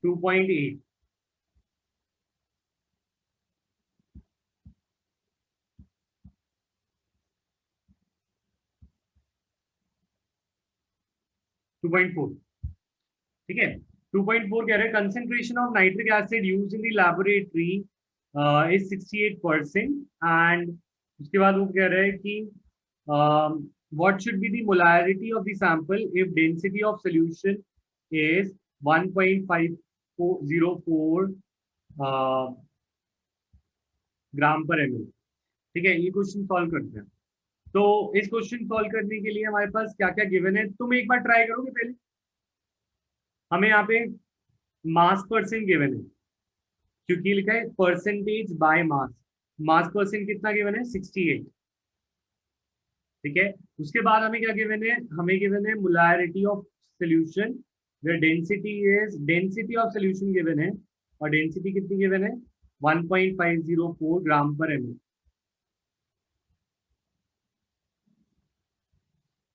2.8, two point four, ठीक है। 2.4 कह रहे हैं concentration of nitric acid use in the laboratory is 68%, and उसके बाद वो कह रहे हैं कि what should be the molarity of the sample if density of solution is 1.504 gram पर ml, ठीक है। ये क्वेश्चन सॉल्व करते हैं। तो इस क्वेश्चन सॉल्व करने के लिए हमारे पास क्या क्या गिवन है, तुम एक बार ट्राई करोगे पहले। हमें यहाँ पे मास परसेंट गिवन है, क्योंकि लिखा है percentage by mass. Mass percent कितना गिवन है? 68, ठीक है। उसके बाद हमें क्या गिवन है? हमें गिवन है molarity of solution, density of solution given है, और डेंसिटी कितनी गिवन है? 1.504 ग्राम पर ml।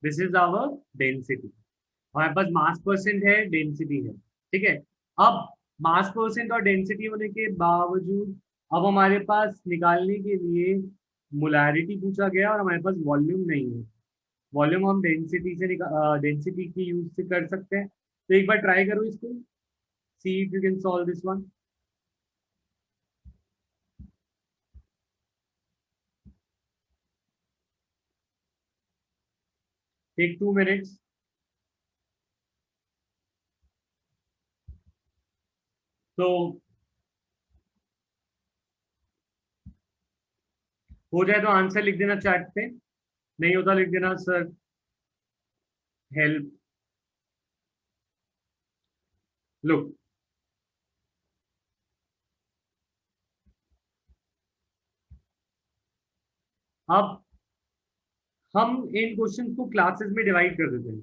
This is our density. हमारे पास मास परसेंट है, डेंसिटी है, ठीक है। अब मास परसेंट और डेंसिटी होने के बावजूद अब हमारे पास निकालने के लिए मोलारिटी पूछा गया और हमारे पास वॉल्यूम नहीं है। वॉल्यूम हम डेंसिटी की यूज से कर सकते हैं। तो एक बार ट्राई करो इसको, see if you can solve this one. Take 2 minutes. तो हो जाए तो आंसर लिख देना चैट पे, नहीं होता लिख देना सर हेल्प। लुक, अब हम इन क्वेश्चन को क्लासेस में डिवाइड कर देते हैं।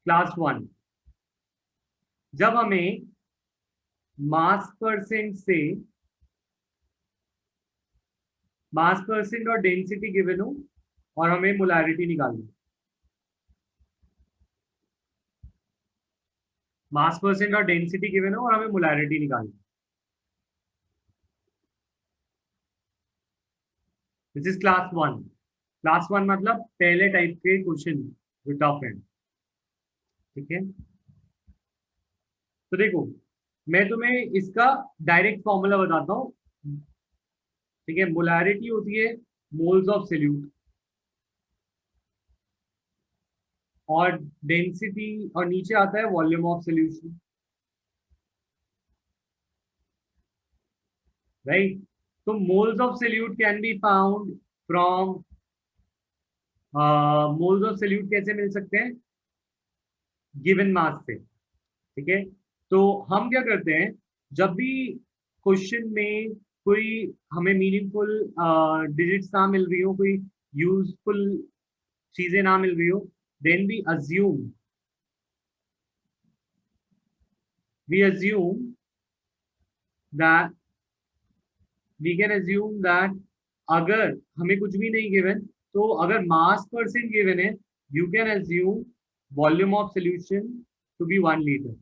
क्लास 1, जब हमें मास परसेंट और डेंसिटी गिवन हो और हमें मोलारिटी निकालनी, मास परसेंट और डेंसिटी गिवन हो और हमें मोलारिटी निकालनी, दिस इज क्लास 1। क्लास 1 मतलब पहले टाइप के क्वेश्चन जो टफ है, ठीक है। तो देखो, मैं तुम्हें इसका डायरेक्ट फॉर्मूला बताता हूँ, ठीक है। मोलारिटी होती है मोल्स ऑफ सोल्यूट, और डेंसिटी, और नीचे आता है वॉल्यूम ऑफ सोल्यूशन, राइट। तो moles of solute can be found from, moles of solute कैसे मिल सकते हैं? गिवन मास से, ठीक है। तो हम क्या करते हैं, जब भी क्वेश्चन में कोई हमें मीनिंगफुल डिजिट्स ना मिल रही हो, कोई यूजफुल चीजें ना मिल रही हो, then we assume that we can assume that अगर हमें कुछ भी नहीं गिवन, तो अगर मास परसेंट गिवन है, you can assume volume of solution to be 1 litre.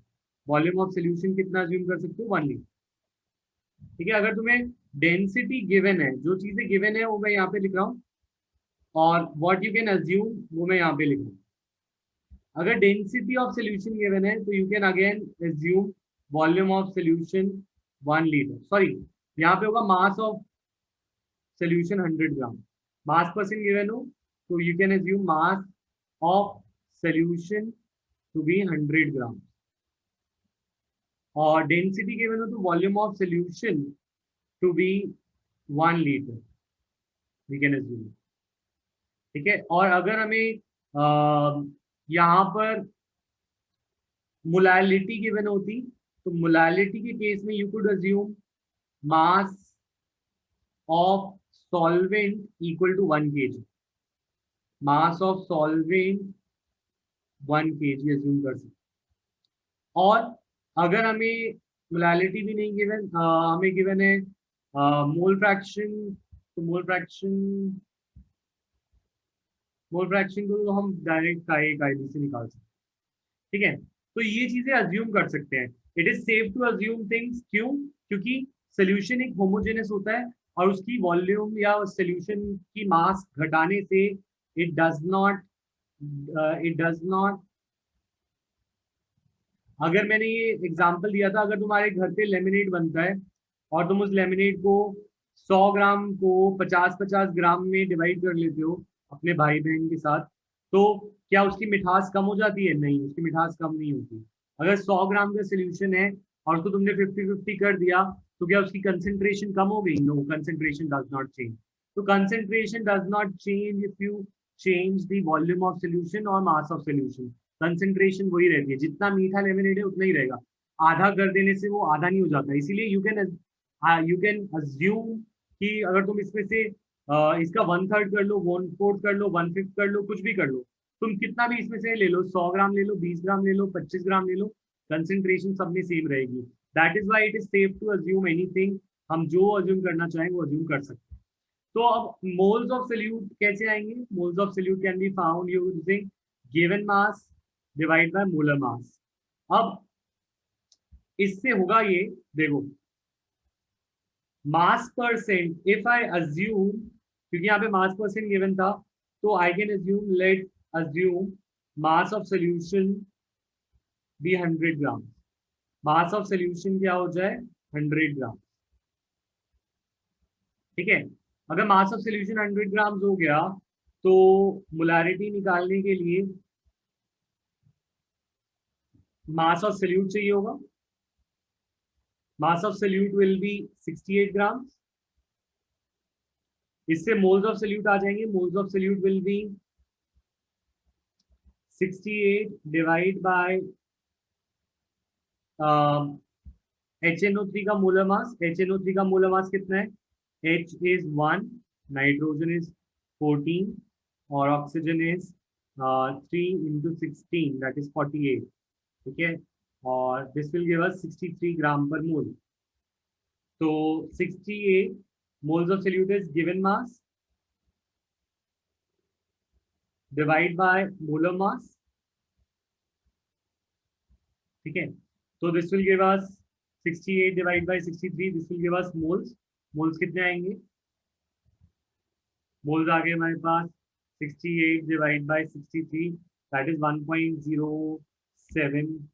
Volume of solution कितना अज्यूम कर सकते हो? 1 लीटर, ठीक है। अगर तुम्हें डेंसिटी गिवन है, जो चीजें गिवन है वो मैं यहाँ पे लिख रहा हूँ, और व्हाट यू कैन अज्यूम वो मैं यहाँ पे लिख रहा हूँ। अगर डेंसिटी ऑफ सोल्यूशन गिवन है तो you can again assume volume of solution 1 litre, sorry यहाँ पे होगा mass of solution 100 gram. Mass percent given हो तो you can assume mass of solution to be 100 gram, और डेंसिटी गिवन हो तो volume of solution to be 1 litre, we can assume, ठीक है। और अगर हमें यहाँ पर मोलालिटी गिवन होती, तो मोलालिटी के केस में you could assume mass of solvent equal to 1 kg, mass of solvent 1 kg assume कर सकते। और अगर हमें मोलालिटी भी नहीं गिवन, हमें गिवन है मोल फ्रैक्शन, तो मोल फ्रैक्शन को तो हम डायरेक्ट का एक आईडी से निकाल सकते हैं, ठीक है। तो ये चीजें अज्यूम कर सकते हैं। It is safe to assume things, क्यों? क्योंकि सोल्यूशन एक होमोजेनस होता है और उसकी वॉल्यूम या सोल्यूशन की मास घटाने से इट डज नॉट अगर मैंने ये एग्जांपल दिया था, अगर तुम्हारे घर पे लेमिनेट बनता है और तुम उस लेमिनेट को 100 ग्राम को 50-50 ग्राम में डिवाइड कर लेते हो अपने भाई बहन के साथ, तो क्या उसकी मिठास कम हो जाती है? नहीं, उसकी मिठास कम नहीं होती। अगर 100 ग्राम का सोल्यूशन है और उसको तुमने 50-50 कर दिया, तो क्या उसकी कंसेंट्रेशन कम हो गई? No, concentration does not change. तो concentration does not change if you change the volume of solution और मास ऑफ सोल्यूशन। कंसेंट्रेशन वही रहती है, जितना मीठा लेमिनेट है उतना ही रहेगा। आधा कर देने से वो आधा नहीं हो जाता। इसीलिए यू कैन अज्यूम कि अगर तुम इसमें से इसका 1/3 कर लो, 1/4 कर लो, 1/5 कर लो, कुछ भी कर लो, तुम कितना भी इसमें से ले लो, 100 ग्राम ले लो, 20 ग्राम ले लो, 25 ग्राम ले लो, कंसेंट्रेशन सब में सेम रहेगी। That is why it is safe to assume anything. हम जो अज्यूम करना चाहें वो अज्यूम कर सकते हैं। तो अब मोल्स ऑफ सोल्यूट कैसे आएंगे? Moles of solute can be found using given mass divide by molar mass. अब इससे होगा ये, देखो, mass percent, if I assume, क्योंकि यहाँ पे मास परसेंट गिवन था, तो I can assume, let assume mass of solution be 100 gram. Mass of solution क्या हो जाए? 100 ग्राम। ठीक है, अगर मास ऑफ सोल्यूशन 100 ग्राम हो गया, तो मोलारिटी निकालने के लिए मास ऑफ सोल्यूट चाहिए होगा। Mass of solute will be 68 ग्राम। इससे मोल्स ऑफ सोल्यूट आ जाएंगे। Moles of solute will be 68 divide bye HNO3 का मोलर मास। HNO3 का मोलर मास कितना है? H इज 1, नाइट्रोजन इज 14 और oxygen is 3 into 16, that is 48। ठीक है, और दिस विल गिव अस 63 ग्राम पर मोल। तो 68 moles of solute is given mass divide by molar mass। ठीक है, तो this will give us 68 divide by 63, this will give us moles. Moles कितने आएंगे? मोल्स आ गए हमारे पास 68 डिवाइड बाय 63, दैट इज 1.07।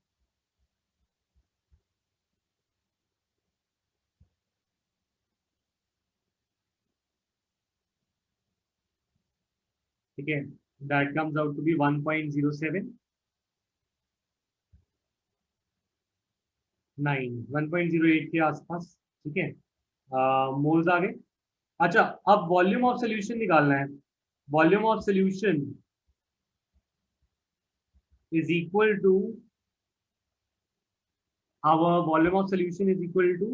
ठीक है, that comes out to be 1.07 9, 1.08 के आसपास। ठीक है, मोल्स आ गए। अच्छा, अब वॉल्यूम ऑफ सोल्यूशन निकालना है। Volume of solution is equal to, our volume of solution is equal to,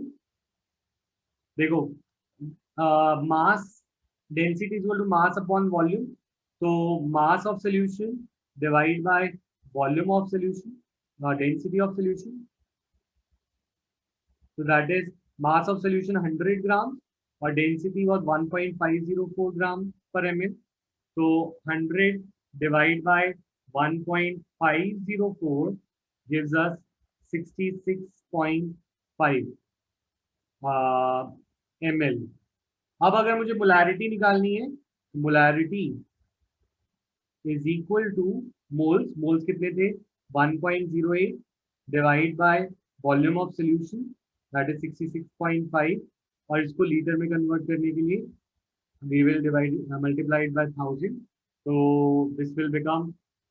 देखो, mass density is equal to mass upon volume. तो mass of solution divide by volume of solution, density of solution. तो that is mass of solution 100 gram और density was 1.504 gram पर ml। तो 100 divide by 1.504 gives us 66.5 ml। अब अगर मुझे molarity निकालनी है, molarity is equal two moles. Moles कितने थे? 1.08 divide by volume of solution, that is 66.5, और इसको लीटर में कन्वर्ट करने के लिए we will divide multiply it by 1000, so this will become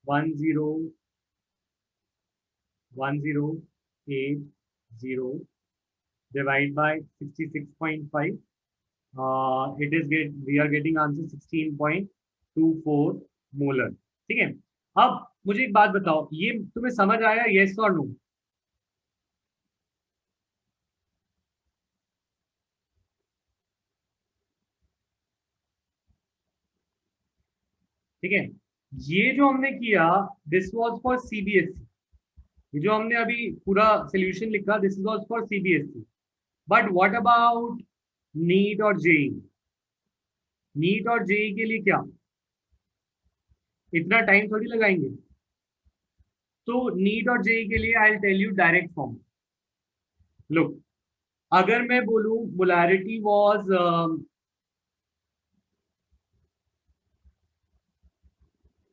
1080 divide by 66.5, it is we are getting answer 16.24 molar। ठीक है, अब मुझे एक बात बताओ, ये तुम्हें समझ आया? यस और नो? ठीक है, ये जो हमने किया, दिस वाज फॉर सीबीएसई। ये जो हमने अभी पूरा सोल्यूशन लिखा, this was for CBSE. But what about NEET और जेई? नीट और जेई के लिए क्या इतना टाइम थोड़ी लगाएंगे? तो नीट और जेई के लिए I tell you direct form. Look, अगर मैं बोलूं molarity was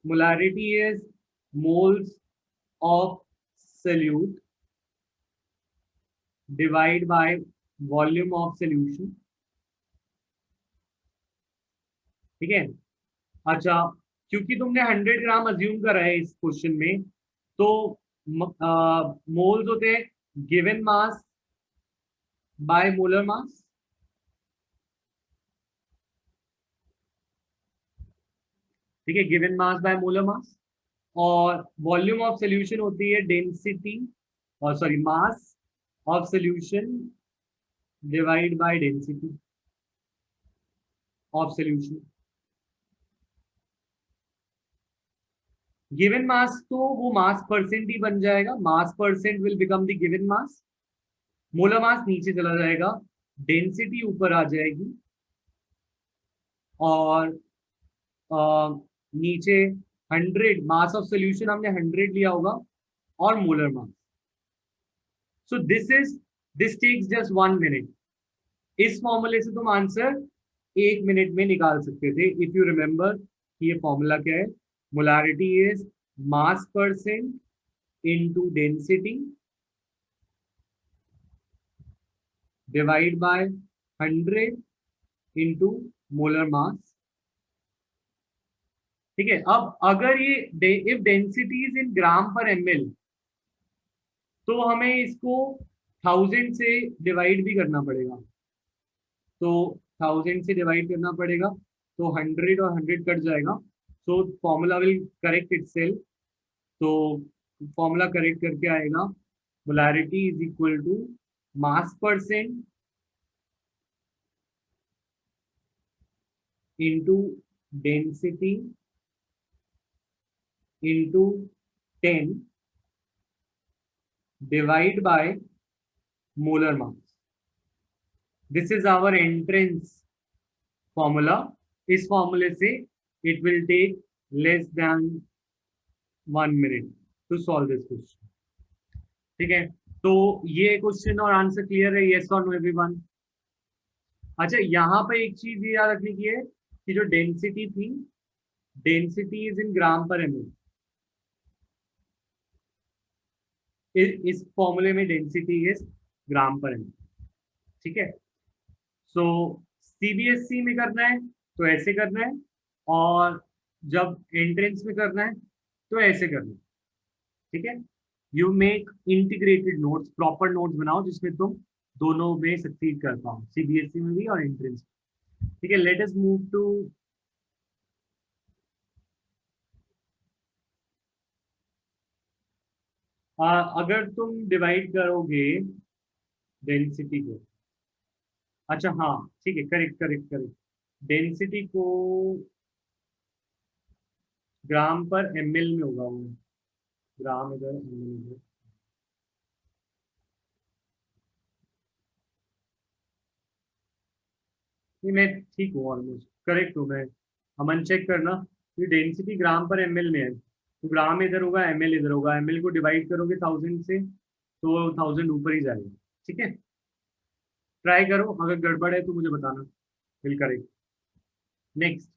molarity is moles of solute divide by volume of solution, ठीक है। अच्छा, क्योंकि तुमने 100 ग्राम अज्यूम करा है इस क्वेश्चन में, तो मोल्स होते हैं गिवन मास बाय मोलर मास, ठीक है, गिवन मास बाय मोलर मास। और वॉल्यूम ऑफ सॉल्यूशन होती है डेंसिटी, और sorry mass of solution divide by density of solution. Given mass तो वो मास परसेंट ही बन जाएगा, मास percent will become the given mass, molar mass नीचे चला जाएगा, डेंसिटी ऊपर आ जाएगी, और नीचे 100 मास ऑफ सोल्यूशन हमने 100 लिया होगा, और molar mass. So this takes just 1 minute. इस फॉर्मूले से तुम आंसर 1 मिनट में निकाल सकते थे, इफ यू रिमेंबर ये फॉर्मूला क्या है। Molarity is mass percent into density divide by 100 into molar mass, ठीक है। अब अगर ये इफ डेंसिटी इज इन ग्राम पर एमएल, तो हमें इसको 1000 से डिवाइड भी करना पड़ेगा, तो 1000 से डिवाइड करना पड़ेगा, तो 100 और 100 कट जाएगा, so formula will correct itself. तो फॉर्मूला करेक्ट करके आएगा molarity is equal to mass percent into density into 10 divide by molar mass. This is our entrance formula. इस फॉर्मूले से it will take less than 1 minute to solve this question, ठीक है। तो ये क्वेश्चन और आंसर क्लियर है, yes और नो एवरीवन। अच्छा, यहाँ पे एक चीज ये याद रखने की है कि जो डेंसिटी थी, डेंसिटी इज इन ग्राम पर एमएल, इस फॉर्मूले में डेंसिटी इज ग्राम पर एमएल, ठीक है। सो सीबीएसई में करना है तो ऐसे करना है, और जब एंट्रेंस में करना है तो ऐसे करना है, ठीक है। You make integrated notes, proper notes बनाओ जिसमें तुम दोनों में सक्सीड कर पाओ, सीबीएसई में भी और एंट्रेंस, ठीक है। लेट अस मूव टू अगर तुम डिवाइड करोगे डेंसिटी को, अच्छा हाँ ठीक है, करेक्ट करेक्ट करेक्ट, डेंसिटी को ग्राम पर एमएल में होगा वो, ग्राम इधर एमएल इधर, नहीं मैं ठीक हूँ, ऑलमोस्ट करेक्ट हूँ मैं। अमन चेक करना, ये डेंसिटी ग्राम पर एमएल में है, तो ग्राम इधर होगा, एमएल इधर होगा, एमएल को डिवाइड करोगे 1000 से तो 1000 ऊपर ही जाएगा, ठीक है। ट्राई करो, अगर गड़बड़ है तो मुझे बताना, फिल करेक्ट। नेक्स्ट।